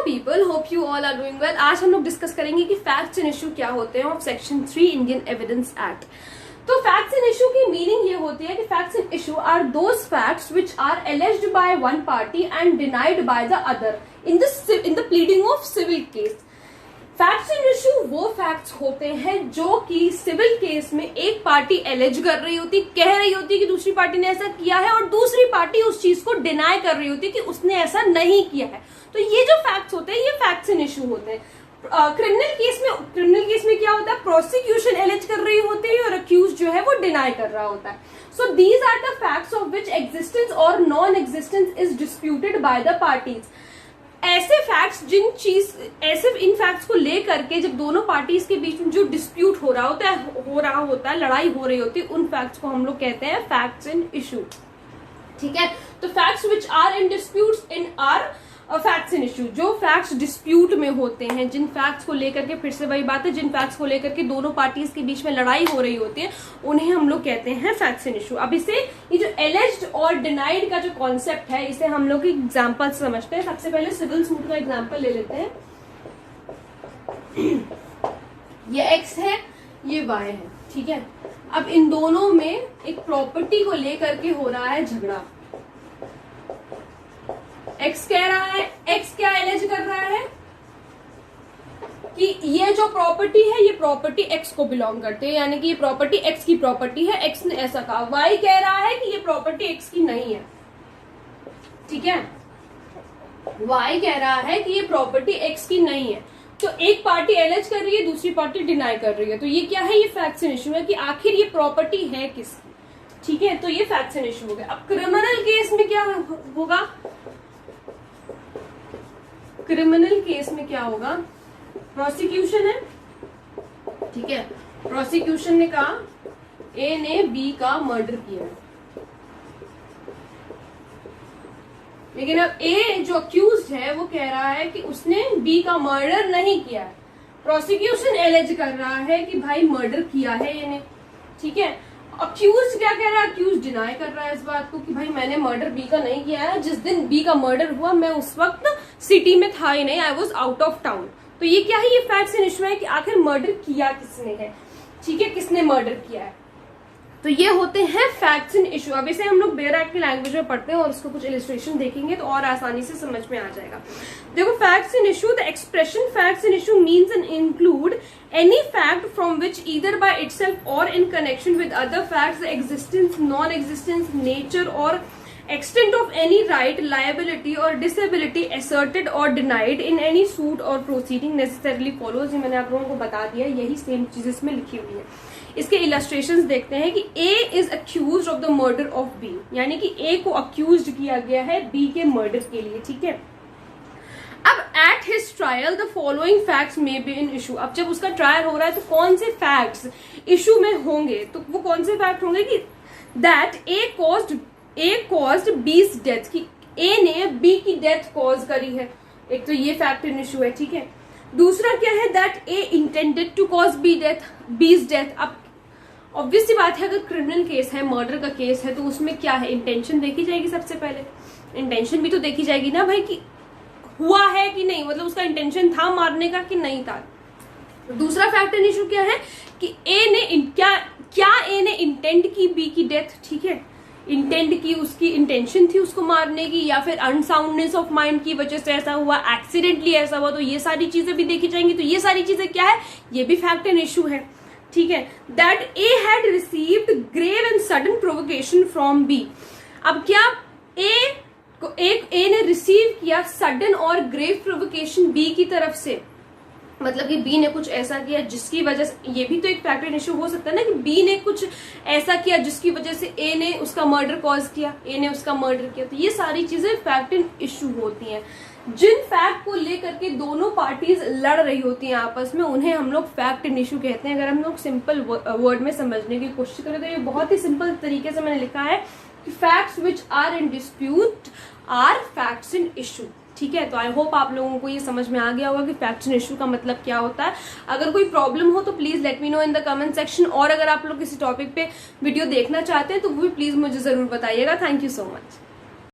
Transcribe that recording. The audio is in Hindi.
People, hope you all are doing well. आज हम लोग डिस्कस करेंगे कि फैक्ट्स एंड इशू क्या होते हैं of section 3 Indian evidence act. तो फैक्ट्स एंड इशू की मीनिंग ये होती है कि facts and issue are those facts which are alleged by one party and denied by the other in the pleading of civil case. Facts and issue वो फैक्ट्स होते हैं जो कि सिविल केस में एक पार्टी एलेज कर रही होती, कह रही होती कि दूसरी पार्टी ने ऐसा किया है, और दूसरी पार्टी उस चीज को डिनाई कर रही होती कि उसने ऐसा नहीं किया है। तो ये जो फैक्ट्स होते हैं ये फैक्ट्स एंड इशू होते हैं। क्रिमिनल केस में क्या होता है, प्रोसिक्यूशन एलेज कर रही होती है और अक्यूज जो है वो डिनाई कर रहा होता है। So these are the facts of which existence और non existence is disputed by the parties. ऐसे फैक्ट्स इन फैक्ट्स को लेकर के जब दोनों पार्टीज के बीच में जो डिस्प्यूट हो रहा होता है, लड़ाई हो रही होती है, उन फैक्ट्स को हम लोग कहते हैं फैक्ट्स एंड इशू। ठीक है, तो facts which are in dispute in are facts and issue. जो फैक्ट्स डिस्प्यूट में होते हैं, जिन फैक्ट्स को लेकर के, फिर से वही बात है, जिन फैक्ट्स को लेकर के दोनों पार्टीज के बीच में लड़ाई हो रही होती है, उन्हें हम लोग कहते हैं फैक्ट्स एंड इशू। अब इसे ये जो एलेज्ड और डिनाइड का जो कॉन्सेप्ट है, इसे हम लोग एग्जाम्पल समझते हैं। सबसे पहले सिविल सूट का एग्जाम्पल ले लेते हैं। ये एक्स है, ये वाई है, ठीक है। अब इन दोनों में एक प्रॉपर्टी को लेकर के हो रहा है झगड़ा। एक्स कह रहा है, एक्स क्या एलेज कर रहा है कि ये जो प्रॉपर्टी है ये प्रॉपर्टी एक्स को बिलोंग करती है, यानी कि ये प्रॉपर्टी एक्स की प्रॉपर्टी है, एक्स ने ऐसा कहा। वाई कह रहा है कि ये प्रॉपर्टी एक्स की नहीं है, ठीक है। वाई कह रहा है कि ये प्रॉपर्टी एक्स की नहीं है। तो एक पार्टी एलेज कर रही है, दूसरी पार्टी डिनाई कर रही है। तो ये क्या है, ये फैक्ट्स एंड इशू है कि आखिर ये प्रॉपर्टी है किसकी, ठीक है। तो ये फैक्ट्स एंड इशू हो गया। अब क्रिमिनल केस में क्या होगा, क्रिमिनल केस में क्या होगा, प्रोसिक्यूशन है, ठीक है। प्रोसिक्यूशन ने कहा ए ने बी का मर्डर किया, लेकिन अब ए जो अक्यूज्ड है वो कह रहा है कि उसने बी का मर्डर नहीं किया है। प्रोसिक्यूशन एलेज कर रहा है कि भाई मर्डर किया है ये ने, ठीक है। अक्यूज क्या कह रहा है, अक्यूज डिनाई कर रहा है इस बात को कि भाई मैंने मर्डर बी का नहीं किया है। जिस दिन बी का मर्डर हुआ मैं उस वक्त सिटी में था ही नहीं, I was out of town. तो ये क्या है, ये फैक्ट्स एंड इशू है कि आखिर मर्डर किया किसने है, ठीक है, किसने मर्डर किया है। तो ये होते हैं फैक्ट्स एंड इशू। अब इसे हम लोग बेयर एक्ट की लैंग्वेज में पढ़ते हैं और उसको कुछ इलिस्ट्रेशन देखेंगे तो और आसानी से समझ में आ जाएगा। देखो, facts and issue, the expression facts and issue means and include any fact from which either by itself or in connection with other facts the existence, non-existence, nature or extent of any right, liability or disability asserted or denied in any suit or proceeding necessarily follows। ये मैंने आप लोगों को बता दिया, यही सेम चीज इसमें लिखी हुई है। इसके इलस्ट्रेशंस देखते हैं कि A is accused of the murder of B, यानी कि A को accused किया गया है B के मर्डर के लिए, ठीक है। अब at his trial the following facts may be in issue. अब जब उसका ट्रायल हो रहा है तो कौन से फैक्ट्स इशू में होंगे, तो वो कौन से फैक्ट होंगे कि दैट ए कॉज्ड बी's डेथ, की ए ने बी की डेथ कॉज करी है। एक तो ये फैक्ट इन इशू है, ठीक है। दूसरा क्या है, that A intended to cause बी's डेथ। अब ऑब्वियस सी बात है, अगर क्रिमिनल केस है, मर्डर का केस है, तो उसमें क्या है, इंटेंशन देखी जाएगी। सबसे पहले इंटेंशन भी तो देखी जाएगी ना भाई, कि हुआ है कि नहीं, मतलब उसका इंटेंशन था मारने का कि नहीं था। दूसरा फैक्ट इन इशू क्या है कि ए ने क्या ए ने इंटेंट की बी की डेथ, ठीक है। इंटेंट की, उसकी इंटेंशन थी उसको मारने की, या फिर अनसाउंडनेस ऑफ माइंड की वजह से ऐसा हुआ, एक्सीडेंटली ऐसा हुआ। तो ये सारी चीजें भी देखी जाएंगी। तो ये सारी चीजें क्या है, ये भी फैक्ट इन इशू है, ठीक है। That A had received grave and sudden provocation from B. अब क्या ए ने रिसीव किया सडन और ग्रेव प्रोवोकेशन बी की तरफ से, मतलब कि बी ने कुछ ऐसा किया जिसकी वजह से, ये भी तो एक फैक्ट इन इशू हो सकता है ना, कि बी ने कुछ ऐसा किया जिसकी वजह से ए ने उसका मर्डर कॉज किया, ए ने उसका मर्डर किया। तो ये सारी चीजें फैक्ट इन इशू होती हैं। जिन फैक्ट को लेकर के दोनों पार्टीज लड़ रही होती हैं आपस में, उन्हें हम लोग फैक्ट इन इशू कहते हैं। अगर हम लोग सिंपल वर्ड में समझने की कोशिश करें तो ये बहुत ही सिंपल तरीके से मैंने लिखा है कि facts which are in dispute are facts in issue, ठीक है। तो आई होप आप लोगों को ये समझ में आ गया होगा कि फैक्ट्स इन इशू का मतलब क्या होता है। अगर कोई प्रॉब्लम हो तो please let me know in the comment section, और अगर आप लोग किसी टॉपिक पे वीडियो देखना चाहते हैं तो वो भी प्लीज मुझे जरूर बताइएगा। Thank you so much.